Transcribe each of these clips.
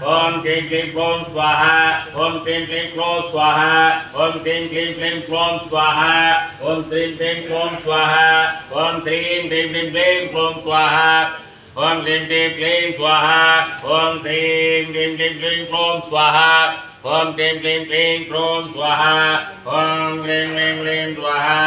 Om Klim Klim Klom Swaha. Om Klim Klim Klom Swaha. Om Klim Klim Klim Klom Swaha. Om Klim Klim Klom Swaha. Om Klim Klim Klim Klom Swaha. Om Klim Klim Klim Swaha. Om Klim Klim Klim Klom Swaha. Om Klim Klim Klim Klom Swaha. Om Klim Klim Klim Swaha.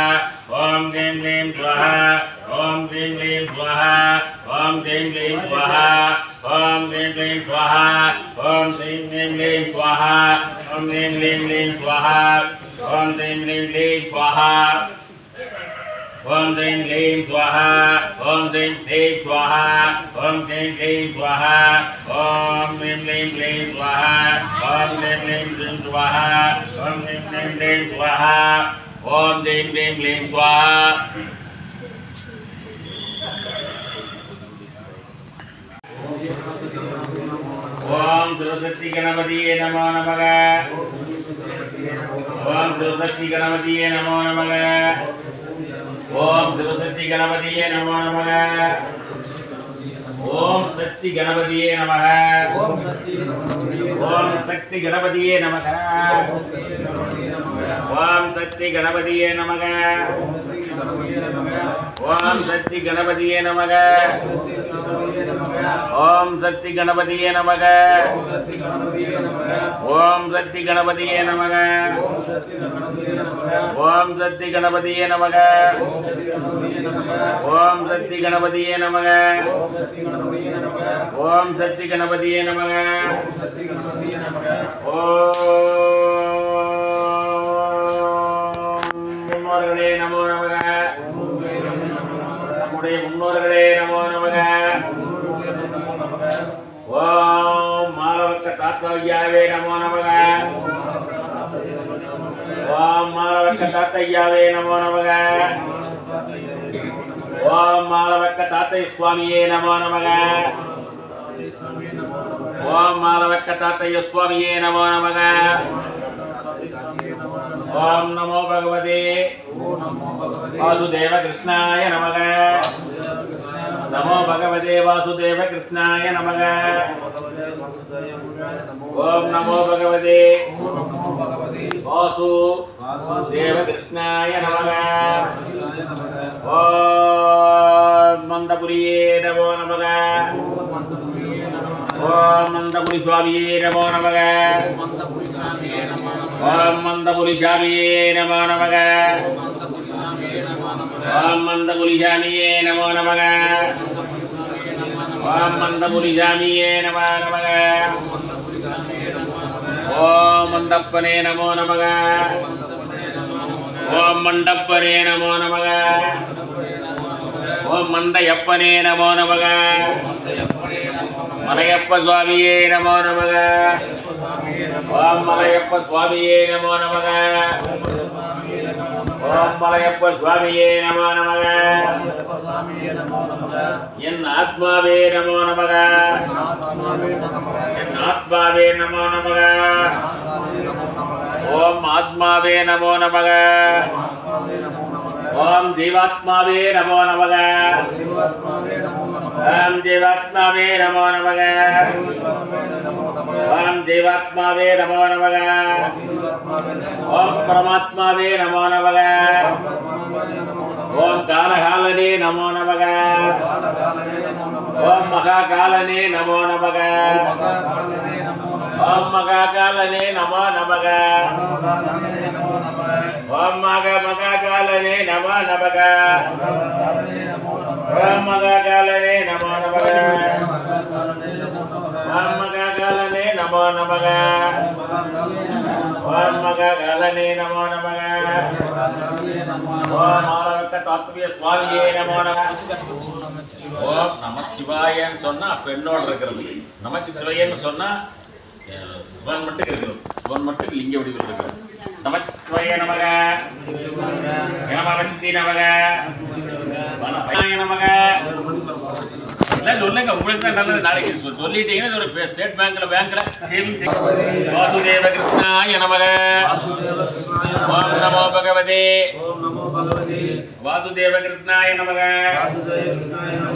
Om Klim Klim Swaha. Om Klim Klim Swaha. Om Klim Klim Swaha. Om Klim Klim Swaha. Om Klim Klim Klim Swaha. Om Klim Klim Klim Swaha. Om Klim Klim Klim Swaha. Om Klim Klim Swaha. Om Klim Klim Swaha. Om Klim Klim Swaha. Om Klim Klim Klim Swaha. Om Klim Klim Klim Swaha. Om Klim Klim Klim Swaha. Om Klim Klim Klim Swaha. Om Saraswati Ganapatiye Namo Namaha. Om Saraswati Ganapatiye Namo Namaha. Om Saraswati Ganapatiye Namo Namaha. Om Shakti Ganapatiye Namaha. Om Shakti Ganapatiye Namaha. Om Shakti Ganapatiye Namaha. Om Shakti Ganapatiye Namaha. Om Shakti Ganapatiye Namaha. Om Shakti Ganapatiye Namaha. Om Shakti Ganapatiye Namaha. Om Shakti Ganapatiye Namaha. Om Shakti Ganapatiye Namaha. முன்னோர்களே நமோ நமக. நம்முடைய முன்னோர்களே நமோ நமக. ஓம் மாலவக்க தாத்தய்யாவே நமோ நமக. ஓம் மாலவக்க தாத்தய்யாவே நமோ நமக. ஓம் மாலவக்க தாத்தை சுவாமியே நமோ நமக. ஓம் மாலவக்க தாத்தைய சுவாமியே நமோ நமக. ஓம் நமோ பகவதே வாசுதேவ கிருஷ்ணாய நமக. நமோ பகவதே வாசுதேவ கிருஷ்ணாய நமக. ஓம் நமோ பகவதே வாசுதேவ கிருஷ்ணாய நமக. ஓம் மந்தபுரியே நமோ நமக. ஓம் மந்தபுரி சுவாமியே நமோ நமக. ஓம் மந்தபுரி சாமியே நமோ நமக. ஓம் மந்தபுரி சாமியே நமோ நமக. ஓம் மந்தபுரிஜாமியே நம நமக. ஓம் மந்தப்பனே நமோ நமக. ஓம் மண்டப்பனே நமோ நமக. ஓம் மந்தையப்பனே நமோ நமக. மலையப்ப சுவாமியே நமோ நமக. ஓம் மலையப்ப சுவாமியே நமோ நமக. ஓம் மலையப்ப சுவாமியே நமோ நமக. என் ஆத்மாவே நமோ நமக. என் ஆத்மாவே நமோ நமக. ஓம் ஆத்மாவே நமோ நமக. ஓம் ஜீவாத்மாவே நமோ நமக. ஓம் ஜீவாத்மாவே நமோ நமக. ஓம் ஜீவாத்மாவே நமோ நமக. ஓம் பரமாத்மாவே நமோ நமக. ஓம் காலகாலனே நமோ நமக. ஓம் மகாகாலனே நமோ நமக. ஓம் மகாகாலனே நமோ நமக. ஓம் மகாகாலனே நமோ நமக. ஓம் மகாகாலனே நமோ நமக. ஓம் மகாகாலனே நமோ நமக. ஓம் மகாகாலனே நமோ நமக. ஓம் ஆலவக்க தாத்விய சுவாமியே நமோ நமக. ஓம் நம சிவாயன்னு சொன்னா பெண்ணோட இருக்கிறது. நமக்கு சிவையன்னு சொன்னா சிவன் மட்டும் இருக்கிறது. சிவன் மட்டும் லிங்க வடிவில் இருக்கிறது. நமச்சிவாய நமக. நமவசி நமக. நமக. சொல்லுங்க, உங்களுக்கு தான் நல்லது. நாளைக்கு சொல்லிட்டீங்கன்னா ஒரு ஸ்டேட் பேங்க்ல சேவிங்ஸ். வாசுதேவ கிருஷ்ணாய நமக. ஓம் நமோ பகவதே. வாசுதேவ கிருஷ்ணாய நமக.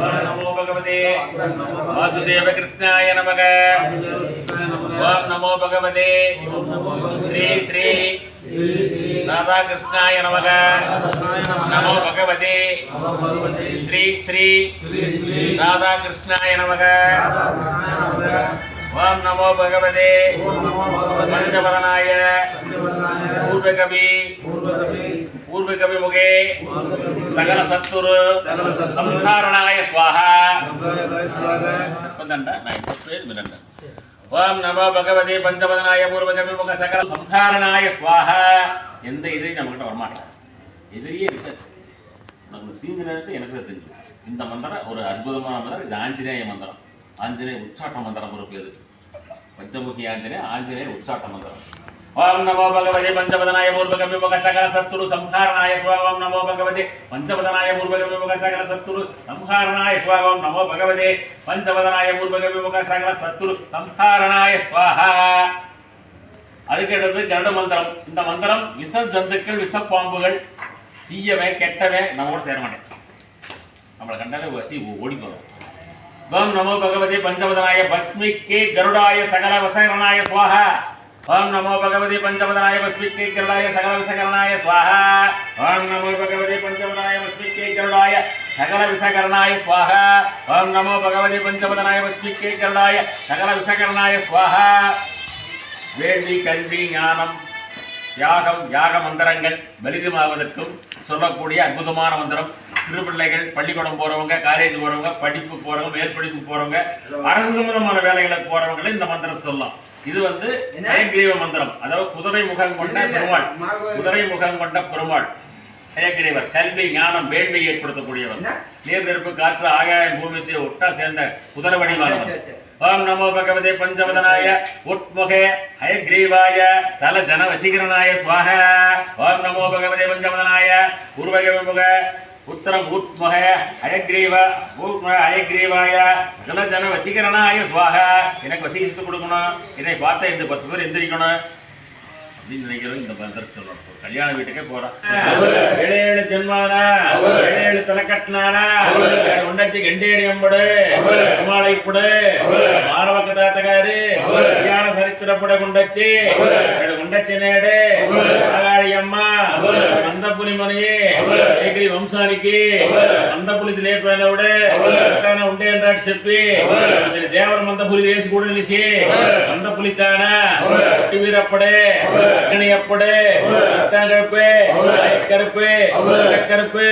ஓம் நமோ பகவதே. வாசுதேவ கிருஷ்ணாய நமக. ஓம் நமோ பகவதே. ஸ்ரீ ஸ்ரீ ராதா கிருஷ்ணாய நமக. நமோ பகவதே. ஸ்ரீ ஸ்ரீ ராதா கிருஷ்ணாய நமக. ஓம் நமோ பகவதே. பஞ்சவரனாய பூர்வகவி முகே சகல சத்துரு சம்ஹாரணாய ஸ்வாஹா. ஓம் நமோ பகவதே பஞ்சவதனாய பூர்வகவி முக சகல சம்ஹாரணாய ஸ்வாஹா. எந்த எதிரியும் நம்மகிட்ட வரமாட்டேன். எதிரியே இருக்காது. உனக்கு தீங்கு நினைச்சு எனக்கு தெரிஞ்சு. இந்த மந்திரம் ஒரு அற்புதமான மந்திரம். இது ஆஞ்சநேய மந்திரம். ஆஞ்சநேய உச்சாட்ட மந்திரம் பொறுப்பு. இது பஞ்சமுகி ஆஞ்சநேய உச்சாட்ட மந்திரம். ஓம் நமோ பகவதே பஞ்சவதனாய பூர்வகவி முக சகல சத்துரு சம்ஹாரணாய ஸ்வாஹா. ஓம் நமோ பகவதே பஞ்சவதனாய பூர்வகவி முக சகல சத்துரு சம்ஹாரணாய ஸ்வாஹா. ஓம் நமோ பகவதே பஞ்சவதனாய பூர்வகவி முக சகல சத்துரு சம்ஹாரணாய ஸ்வாஹா. அதுக்கடுத்து கருட மந்திரம். இந்த மந்திரம் விஷ ஜந்துக்கள், விஷ பாம்புகள், தீயவன் கெட்டவன் நம்மோட சேர மாட்டேன். நம்மளை கண்டாலே வசி ஓடி போறோம். ஓம் நமோ பகவதே பஞ்சவதனாய பஸ்மிக்கே கருடாய சகல வசகரணாய ஸ்வாஹா. ஓம் நமோ பகவதே பஞ்சவதனாய பஸ்மிக்கே கருடாய சகல விசகரணாய ஸ்வாஹா. ஓம் நமோ பகவதே பஞ்சவதனாய பஸ்மிக்கே கருடாய சகல விசகரணாய ஸ்வாஹா. ஓம் நமோ பகவதே பஞ்சவதனாய பஸ்மிக்கே கருடாய சகல விசகரணாய ஸ்வாஹா. வேள்வி, கல்வி, ஞானம், தியாகம், யாக மந்திரங்கள் பலிதமாவதற்கும் சொல்லக்கூடிய அற்புதமான மந்திரம். சிறு பிள்ளைகள், பள்ளிக்கூடம் போறவங்க, காலேஜ் போறவங்க, படிப்பு போறவங்க, மேற்படிப்பு போறவங்க, அரசு சம்பந்தமான வேலைகளுக்கு போறவங்களை இந்த மந்திரம் சொல்லலாம். இது ஹயக்ரீவ மந்திரம். அதாவது குதிரை முகம் கொண்ட பெருமாள். குதிரை முகம் கொண்ட பெருமாள் ஹயக்ரீவர். கல்வி, ஞானம், வேள்வி ஏற்படுத்தக்கூடியவர். நீர், நெருப்பு, காற்று, ஆகாயம், பூமியத்தை ஒட்டா சேர்ந்த குதிரை வடிவானவர். ஓம் நமோ பகவதே பஞ்சவதனாய உட்முகே ஹயக்ரீவாய சல ஜன வசீகரணாய ஸ்வாஹா. ஓம் நமோ பகவதே பஞ்சவதனாய பூர்வகவி முக உத்தரம் உட்முக ஹயக்ரீவாய சகல ஜன வசீகரணாய ஸ்வாஹா. எனக்கு வசீகரித்து கொடுக்கணும். என்னை பார்த்தா இந்த 10 பேர் எந்திரிக்கணும் அப்படின்னு நினைக்கிறோம். இந்த மந்திரம் சொல்லணும். கல்யாண வீட்டுக்கே போறான். 7 ஜென்மானா 7 தலை கட்டினானா உண்டச்சி கண்டேடி அம்படு மாலைப்படு மாரவக்க தாத்தகாரு கல்யாண சரித்திரப்பட குண்டச்சி குண்டச்சி நேடு ஆகாடி அம்மா அந்த புலிமனையே ஏகிரி வம்சானிக்கு அந்த புலி லேப்பனோட ఉండే అంటాడు చెప్పి దేవర మంద పులి వేసి కూడా నిలిచి మంద పులితానా வீரப்படே கணியப்படே கருப்பு கருப்பு கருப்பு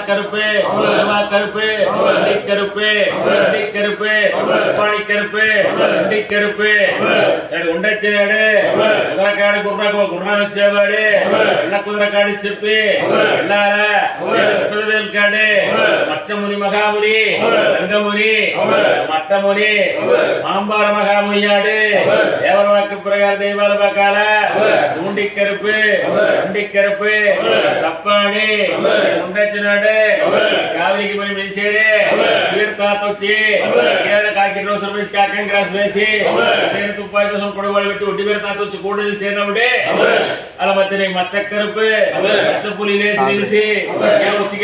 கருப்பு கருப்பு கருப்பு கருப்பு கருப்பு உண்டச்சேடு குதிரைக்காடு குர்ணாச்சேவாடு வெள்ள குதிரைக்காடு சிப்பி வெள்ளார காடு மச்சமுனி மகாமுனி தங்கமுனி மட்டமுனி மாம்பார மகாமுனியாடு தேவரவாக்கு பிரகார தெய்வால பாக்கால தூண்டிக்கருப்பு கருப்பு சப்பாடி உண்டச்சேடு కావలికి పోయి మెలిసేడే వీర్ తాత వచ్చి ఏడ కాకి రోజు రూపాయలు కాకం గ్రాస్ వేసి నేను తుప్పాయి కోసం కొడవలు పెట్టి ఒడ్డి వీర్ తాత వచ్చి కూడలి సేనవుడే అలా మధ్య మచ్చక్కరుపు మచ్చ పులి లేసి నిలిసి వచ్చి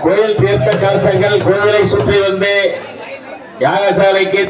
கோயில் தீர்த்த கலசங்கள் கோவிலை சுற்றி வந்து யாகசாலைக்கு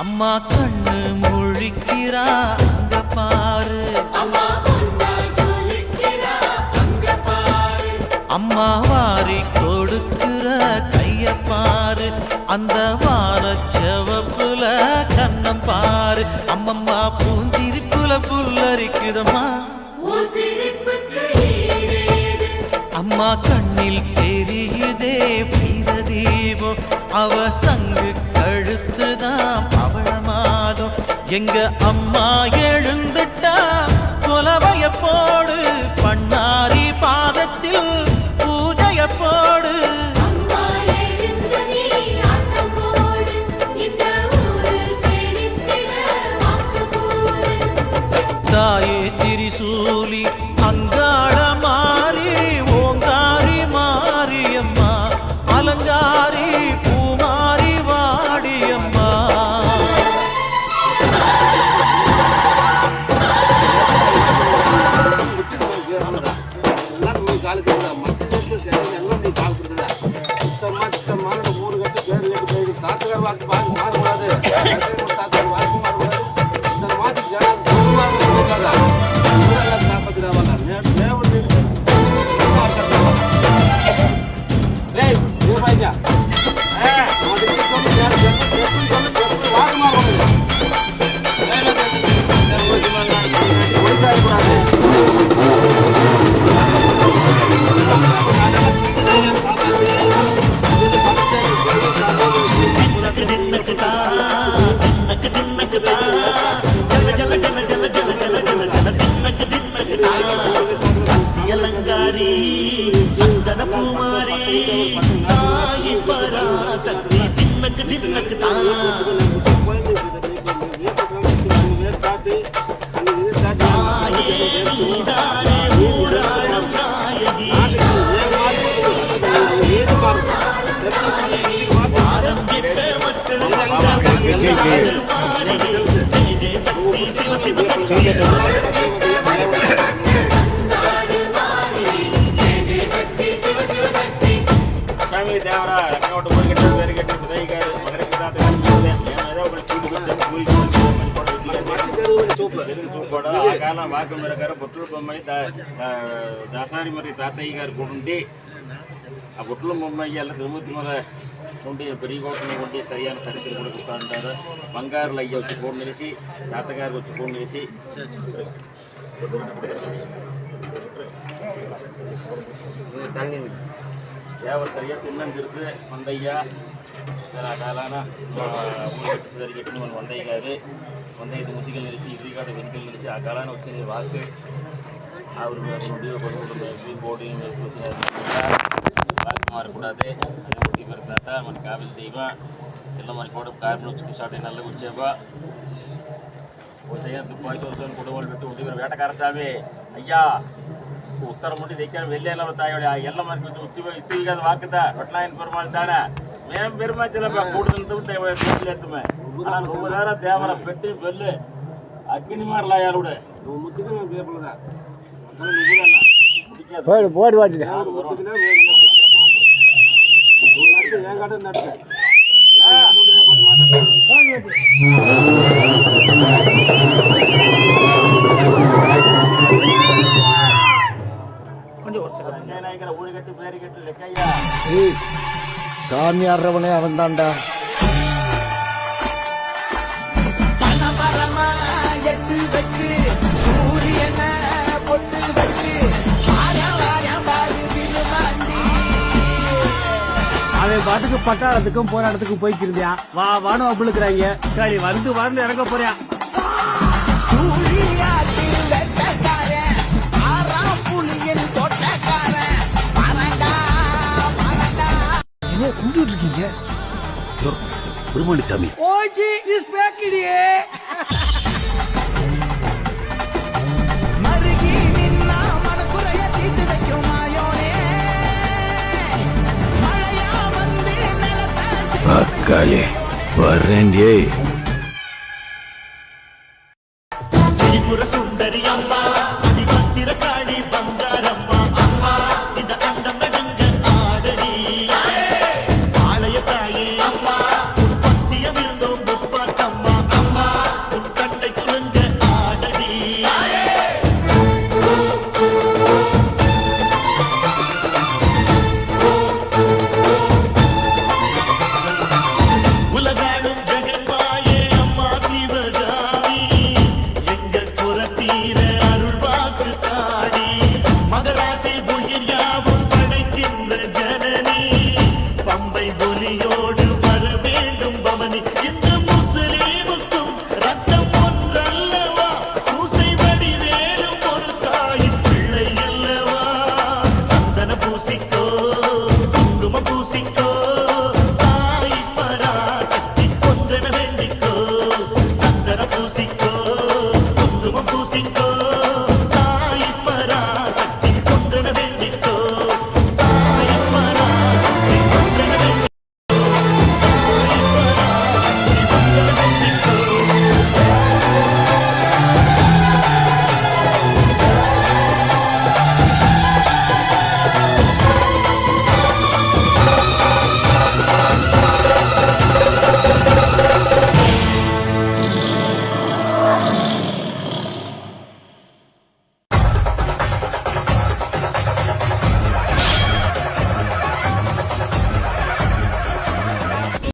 அம்மா கண்ணு முழிக்கிறா அங்க பாரு, அம்மா வாரி கொடுக்கிற கைய பாரு, அந்த வானச்சவப்புல கண்ணம் பாரு, அம்மம்மா பூஞ்சிரிப்புல புல்லரிக்குதம்மா, அம்மா கண்ணில் தெரியுதே வீரதீபம், அவ சங்கு கழுத்துதான் பவளமாதம், எங்க அம்மா எழுந்துட்டா கொலவைய போடு, பண்ணாரி பாதத்தில் பூஜைய போடு, தாயே திரிசூலி அங்காள மாறி ஓங்காரி மாரியம்மா, அலங்காரி பூமாரி வாடியம்மா. தேவரா அக்கௌண்ட் போய் கட்டி பேர் கட்டி கைகாரு மகரக்கு தாத்த ஏதோ ஒரு சீட்டு கொடுத்து பூரி సూపర్ ఆ కాలం వాకు మేరగారు బొట్లు బొమ్మాయి దాసారి మరి తాతయ్య గారు ఉండి ఆ బొట్లు బొమ్మాయి ಎಲ್ಲ తిరుమతి మల ఉండి పెరిగిపోతున్న ఉండి సరైన సరిత్ర కూడా చూస్తూ ఉంటారు బంగారులు అయ్యి వచ్చి ఫోన్ చేసి తాతగారు వచ్చి ఫోన్ చేసి ಯಾವ ಸರಿಯಾಗಿ ಸಿನ್ನಂಗೆ ತಿರ್ಸಿ ಒಂದಯ್ಯ ఆ కాలాన జరిగేట్టు మన వందయ్య గారు 105 ముద్దులు నిలిచి ఇదిగాడు వెనుకలు నిలిచి ఆ కాలాన వచ్చింది వాక్ அவர் முடிவு கொண்டு போடி வாக்கு மாறக்கூடாது இவர் தாத்தா మన కావిలి దైవం ಎಲ್ಲ మన కూడా కార్మికులు వచ్చి కూర్చోటి నల్ల కూర్చేవా వచ్చేయ తుపాయి తోర్సని కొడవలు పెట్టి ఉదివరు వేటకార స్వామి అయ్యా ఉత్తరం ఉండి దగ్గర వెళ్ళేలా తాయోడి ఆ ఎల్ల మనకి ఉత్తి కాదు వాக்குతా రొట్లాయన పెరుమాళ్ తాడా మేము పెరుమాచల కూడుతుంటే నువ్వుదారా దేవర పెట్టి వెళ్ళి అగ్ని మారలాయాలుడే నువ్వు ముద్దుగా మేము పేపర్లుగా போடு வாட்டி ఏం కట్ట నడిచా நாயகர ஊழி கட்டி பேரு கட்டி லெக்கையா சாமி ஆடுறவனே அவன் தான்டா வச்சு சூரியன பொட்டு வச்சு அவன் பாட்டுக்கு பட்டாளத்துக்கும் போராட்டத்துக்கும் போய்க்கிருந்தியான் வா வானம் அப்புளுக்குறாங்க சரி வந்து வந்து இறங்க போறியான் என்ன கும்பிட்டு இருக்கீங்க பெருமாளிசாமி ஓஜி இஸ் பேக்கிரியே மருகி நின்னா மனக்குறைய தீட்டு வைக்கும் மாயோனே மழையா வந்து நிலத்தை அக்காளே வரேண்டியே திரிபுர சுந்தரி